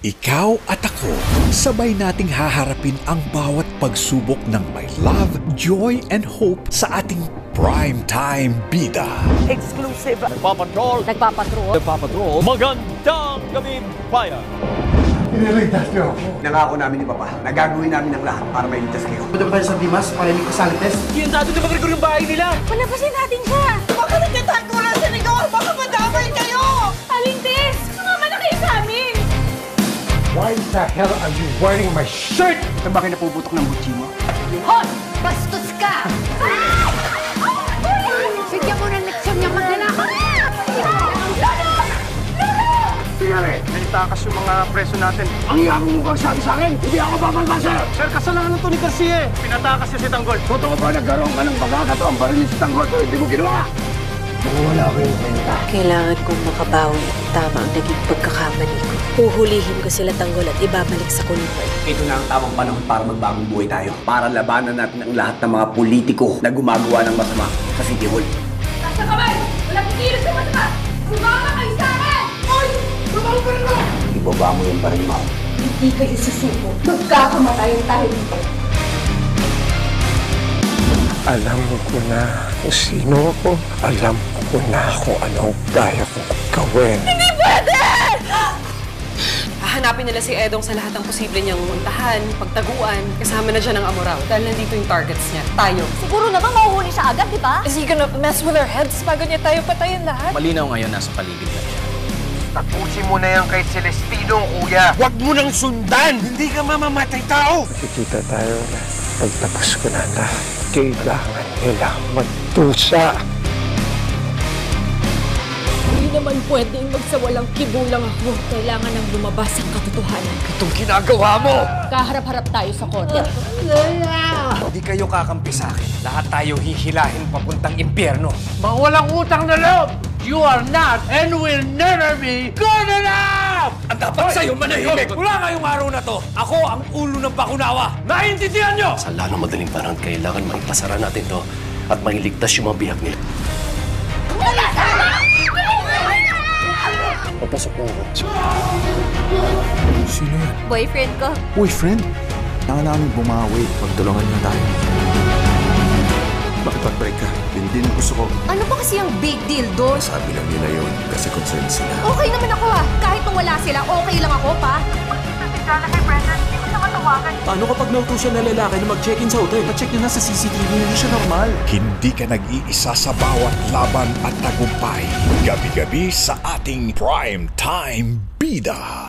Ikaw at ako, sabay nating haharapin ang bawat pagsubok ng may love, joy, and hope sa ating primetime bida. Exclusive. Nagpapatrol. Magandang gabi, bayan. Iniligtas niyo ako. Nangako namin ni Papa na gagawin namin ang lahat para mailigtas kayo. Punta ba tayo sa Dimas para hindi kasalites? Kiyentado na mag-record yung bahay nila. Palabasin natin siya! Baka nagtatago lang sa ligaw! Baka madamay kayo! Alintes! Sumama na kayo sa amin! Why the hell are you wearing my shirt? Ito ba kayo napuputok ng butchi mo? Hot! Bastos ka! Bigyan mo ng leksyon niya magnanakaw! Tingnan nagtakas yung mga preso natin. Ang yabang mo kang sabi sa akin, hindi ako babalba, sir! Sir, kasalanan to ni Garcia. Pinatakas niya si Tanggol. Totoo ba nagkaroon ka ng pagkakataon para ni si Tanggol pero hindi mo ginawa? Wala ko yung kwenta. Kailangan kong makabawi. Tama ang naging pagkakamali ko. Huhulihin ko sila Tanggol at ibabalik sa kulungan. Ito na ang tamang panahon para magbagong buhay tayo. Para labanan natin ang lahat ng mga politiko na gumagawa ng masama sa City Hall. Nasa kamay! Walang kikilos sa masama! Sumama kayo sa akin! Hoy! Sumama ka rin mo! Ibaba mo yung baril mo. Hindi kayo susuko. Magkakamatayan tayo dito. Alam ko na kung sino ako. Alam ko na kung anong kaya kong gawin. Hindi pwede! Hahanapin nila si Edong sa lahat ng posible niyang muntahan, pagtaguan, kasama na siya ng Amorao. Dahil nandito yung targets niya. Tayo. Siguro naman mahuhuli siya agad, di ba? Is he gonna mess with our heads bago niya tayo patayin lahat? Malinaw ngayon nasa paligid na siya. Tapusin mo na yan kay Celestino, kuya. Huwag mo nang sundan! Hindi ka mamamatay tao! Nakikita tayo na pagtapos ko na lahat. Kailangan nila magdusa. Hindi naman pwedeng magsawalang kibulang ako. Kailangan nang lumabas ang katotohanan. Itong ginagawa mo! Kaharap-harap tayo sa korte. Hindi kayo kakampi sa akin. Lahat tayo hihilahin papuntang impyerno. Mga walang utang na loob! You are not and will never be good enough! Ang dapat sa'yo manahimik! Mula ngayong araw na to, ako ang ulo ng Bakunawa! Naintindihan nyo! Sa lalong madaling parang kailangan maipasara natin to at mailigtas yung mga bihag nila. Papasok mo ako. Sino yan? Boyfriend ko. Boyfriend? Kailangan namin bumawi. Pagtulungan niyo tayo. Bakit mag-break ka? Hindi na gusto ko. Ano ba kasi ang big deal doon? Sabi lang nila yun kasi concerned sila. Okay naman ako ah. Kahit nung wala sila, okay lang ako pa. Pagkakasagdala kay Brendan, hindi ko siya matawagan. Paano kapag nauto siya na lalaki na mag-check-in sa hotel? Pa-check niya na sa CCTV, hindi siya normal. Hindi ka nag-iisa sa bawat laban at tagumpay. Gabi-gabi sa ating primetime bida.